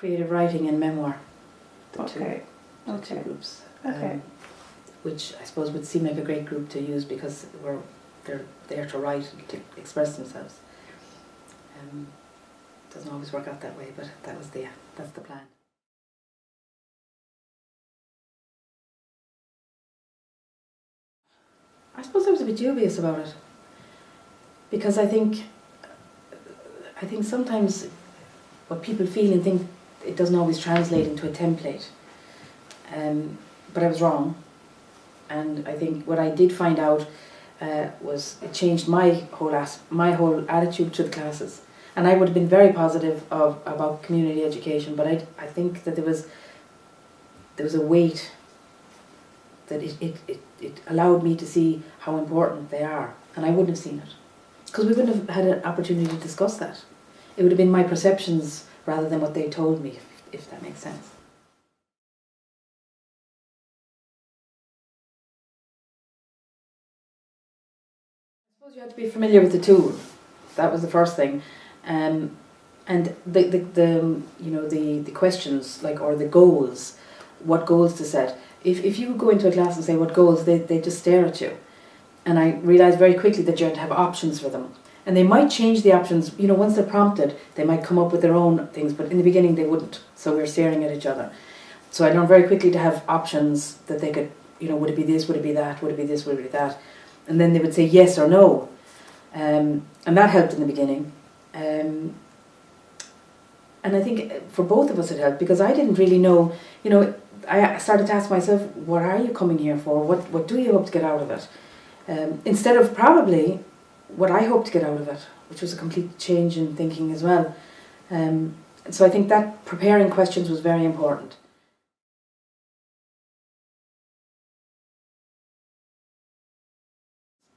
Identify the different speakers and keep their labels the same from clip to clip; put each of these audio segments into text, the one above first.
Speaker 1: creative writing and memoir. The two groups. Which I suppose would seem like a great group to use because they're there to write and to express themselves. Doesn't always work out that way, but that's the plan. I suppose I was a bit dubious about it because I think sometimes what people feel and think, it doesn't always translate into a template. But I was wrong, and I think what I did find out was it changed my whole attitude to the classes. And I would have been very positive about community education, but I think that there was a weight that it allowed me to see how important they are, and I wouldn't have seen it because we wouldn't have had an opportunity to discuss that. It would have been my perceptions rather than what they told me, if that makes sense. I suppose you had to be familiar with the tool. That was the first thing. And the questions, like, or the goals, what goals to set. If you go into a class and say what goals, they just stare at you. And I realised very quickly that you had to have options for them. And they might change the options, once they're prompted, they might come up with their own things, but in the beginning they wouldn't. So we're staring at each other. So I learned very quickly to have options that they could, would it be this, would it be that, would it be this, would it be that? And then they would say yes or no. And that helped in the beginning. And I think for both of us it helped because I didn't really know, I started to ask myself, what are you coming here for? What do you hope to get out of it? Instead of probably what I hoped to get out of it, which was a complete change in thinking as well. So I think that preparing questions was very important.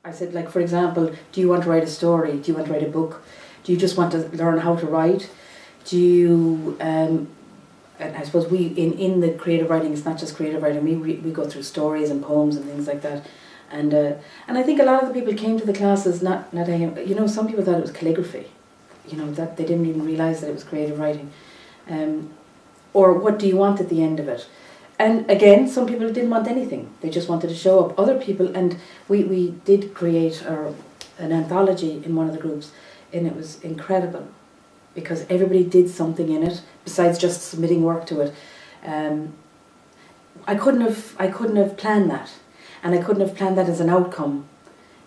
Speaker 1: I said, like, for example, do you want to write a story? Do you want to write a book? Do you just want to learn how to write? Do you, and I suppose we, in the creative writing, it's not just creative writing, we go through stories and poems and things like that. And I think a lot of the people came to the classes some people thought it was calligraphy, that they didn't even realise that it was creative writing. Or what do you want at the end of it? And again, some people didn't want anything. They just wanted to show up. Other people, and we did create an anthology in one of the groups, and it was incredible because everybody did something in it besides just submitting work to it. I couldn't have planned that, and I couldn't have planned that as an outcome.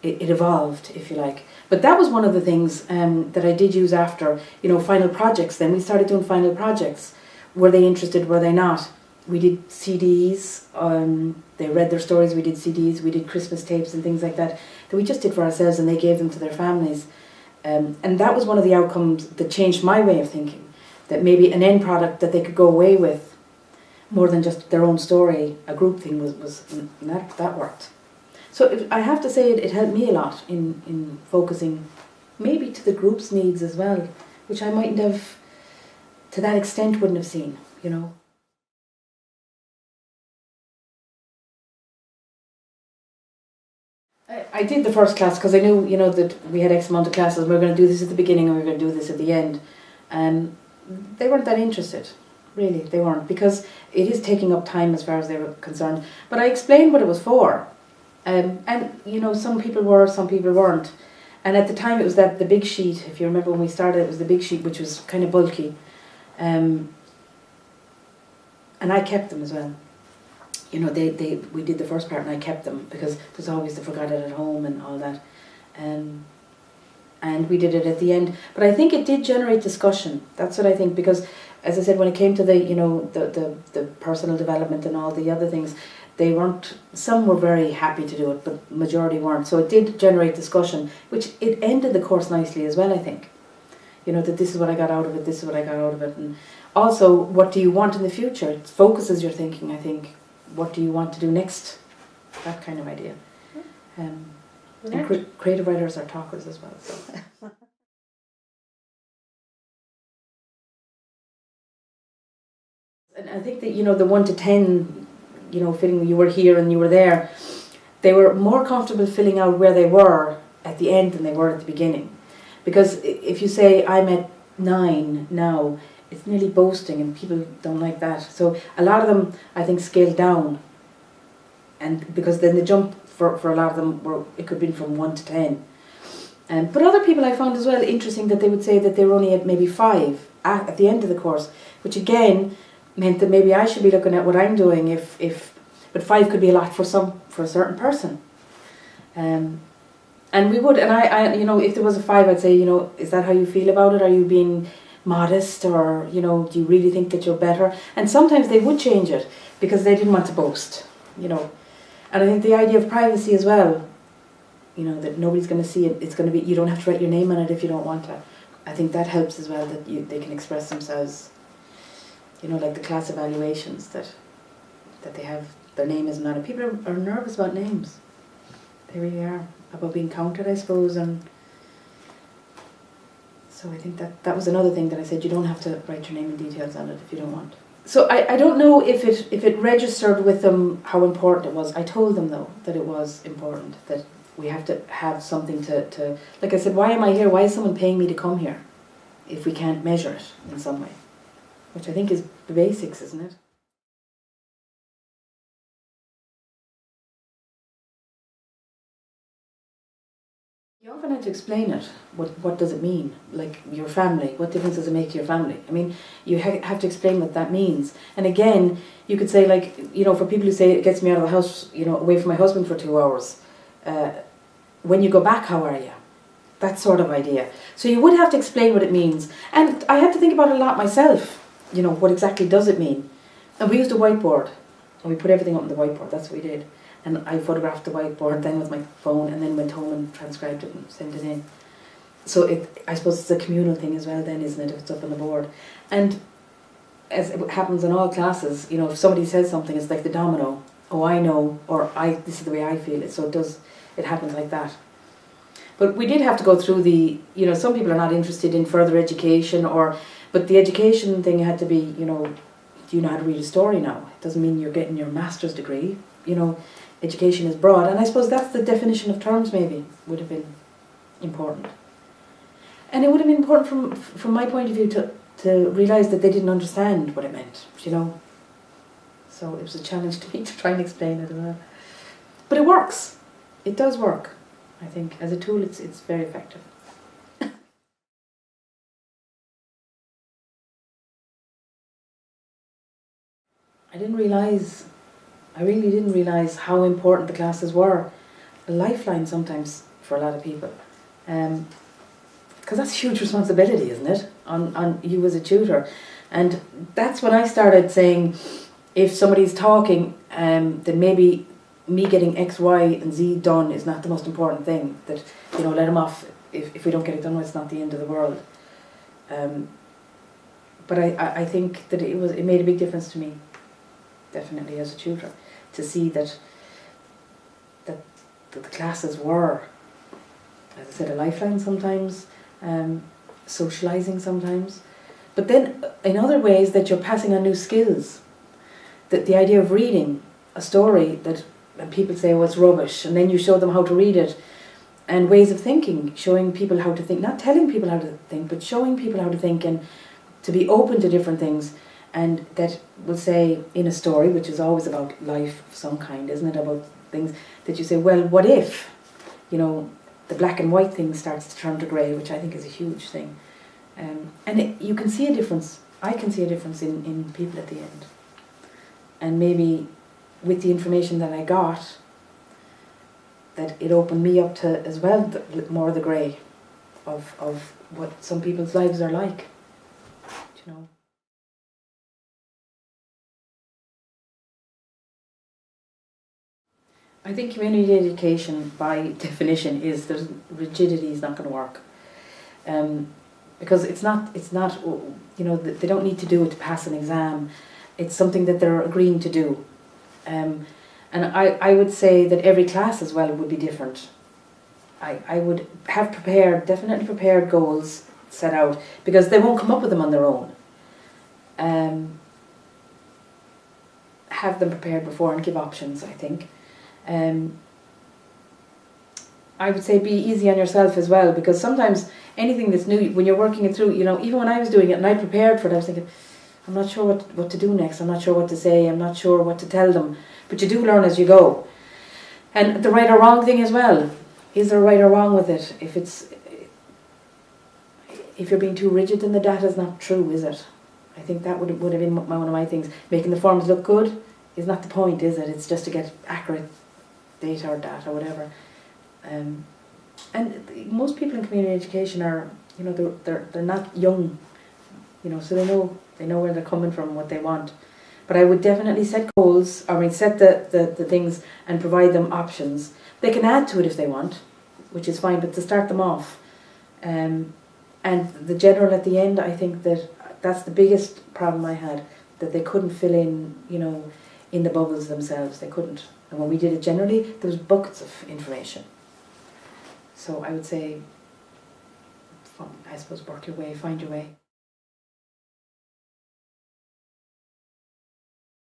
Speaker 1: It evolved, if you like. But that was one of the things that I did use after, final projects. Then we started doing final projects. Were they interested? Were they not? We did CDs, they read their stories, we did CDs, we did Christmas tapes and things like that we just did for ourselves, and they gave them to their families. And that was one of the outcomes that changed my way of thinking, that maybe an end product that they could go away with, more than just their own story, a group thing that worked. So I have to say it helped me a lot in focusing maybe to the group's needs as well, which I mightn't have, to that extent, wouldn't have seen, I did the first class because I knew, that we had X amount of classes. We were going to do this at the beginning and we were going to do this at the end. They weren't that interested, really. They weren't, because it is taking up time as far as they were concerned. But I explained what it was for. And some people were, some people weren't. And at the time it was the big sheet. If you remember when we started, it was the big sheet, which was kind of bulky. And I kept them as well. We did the first part and I kept them because there's always the forgot it at home and all that. And we did it at the end. But I think it did generate discussion. That's what I think, because as I said, when it came to the personal development and all the other things, some were very happy to do it, but majority weren't. So it did generate discussion, which it ended the course nicely as well, I think. That this is what I got out of it, this is what I got out of it. And also, what do you want in the future? It focuses your thinking, I think. What do you want to do next? That kind of idea. And creative writers are talkers as well. So. And I think that, the 1 to 10, filling you were here and you were there, they were more comfortable filling out where they were at the end than they were at the beginning. Because if you say, I'm at 9 now, it's nearly boasting, and people don't like that. So a lot of them, I think, scale down, and because then the jump for a lot of them it could be from 1 to 10. But other people I found as well interesting that they would say that they were only at maybe 5 at the end of the course, which again meant that maybe I should be looking at what I'm doing. But 5 could be a lot for a certain person. And we would, and I if there was a 5, I'd say, is that how you feel about it? Are you being modest, or do you really think that you're better? And sometimes they would change it because they didn't want to boast, And I think the idea of privacy as well, that nobody's going to see it. It's going to be, you don't have to write your name on it if you don't want to. I think that helps as well, that they can express themselves. Like the class evaluations that they have, their name isn't on it. People are nervous about names. They really are, about being counted, I suppose. And so I think that was another thing that I said, you don't have to write your name and details on it if you don't want. So I don't know if it registered with them how important it was. I told them though that it was important, that we have to have something to like I said, why am I here? Why is someone paying me to come here if we can't measure it in some way? Which I think is the basics, isn't it? You often have to explain it. What does it mean? Like your family, what difference does it make to your family? I mean, you have to explain what that means. And again, you could say, like, for people who say it gets me out of the house, away from my husband for 2 hours. When you go back, how are you? That sort of idea. So you would have to explain what it means. And I had to think about it a lot myself. What exactly does it mean? And we used a whiteboard. And we put everything up on the whiteboard. That's what we did. And I photographed the whiteboard then with my phone, and then went home and transcribed it and sent it in. So I suppose it's a communal thing as well then, isn't it, if it's up on the board. And as it happens in all classes, if somebody says something, it's like the domino. Oh, I know, or this is the way I feel it. So it happens like that. But we did have to go through some people are not interested in further education, but the education thing had to be, do you know how to read a story now? It doesn't mean you're getting your master's degree. Education is broad, and I suppose that's the definition of terms maybe would have been important. And it would have been important from my point of view to realise that they didn't understand what it meant, So it was a challenge to me to try and explain it as well. But it works. It does work, I think. As a tool, it's very effective. I really didn't realise how important the classes were. A lifeline sometimes for a lot of people. Because that's a huge responsibility, isn't it, on you as a tutor. And that's when I started saying, if somebody's talking, then maybe me getting X, Y and Z done is not the most important thing. That, let them off. If we don't get it done, it's not the end of the world. But I think that it made a big difference to me, definitely as a tutor, to see that the classes were, as I said, a lifeline sometimes, socialising sometimes, but then in other ways that you're passing on new skills. That the idea of reading a story that and people say, oh, it's rubbish, and then you show them how to read it, and ways of thinking, showing people how to think, not telling people how to think, but showing people how to think and to be open to different things. And that will say in a story, which is always about life of some kind, isn't it, about things that you say, well, what if, the black and white thing starts to turn to grey, which I think is a huge thing. And you can see a difference, I can see a difference in people at the end. And maybe with the information that I got, that it opened me up to, as well, more of the grey of what some people's lives are like, I think community education, by definition, is that rigidity is not going to work, because it's not. They don't need to do it to pass an exam. It's something that they're agreeing to do, and I would say that every class as well would be different. I would have definitely prepared goals set out, because they won't come up with them on their own. Have them prepared before and give options, I think. I would say be easy on yourself as well, because sometimes anything that's new, when you're working it through, you know, even when I was doing it and I prepared for it, I was thinking, I'm not sure what to do next, I'm not sure what to say, I'm not sure what to tell them. But you do learn as you go. And the right or wrong thing as well. Is there right or wrong with it? If you're being too rigid, then the data is not true, is it? I think that would have been one of my things. Making the forms look good is not the point, is it? It's just to get accurate data or whatever. And most people in community education are, you know, they're not young, you know, so they know where they're coming from, what they want. But I would definitely set goals, set the things and provide them options. They can add to it if they want, which is fine, but to start them off. And the general at the end, I think that's the biggest problem I had, that they couldn't fill in, you know, in the bubbles themselves. They couldn't. And when we did it generally, there was buckets of information. So I would say, I suppose, work your way, find your way.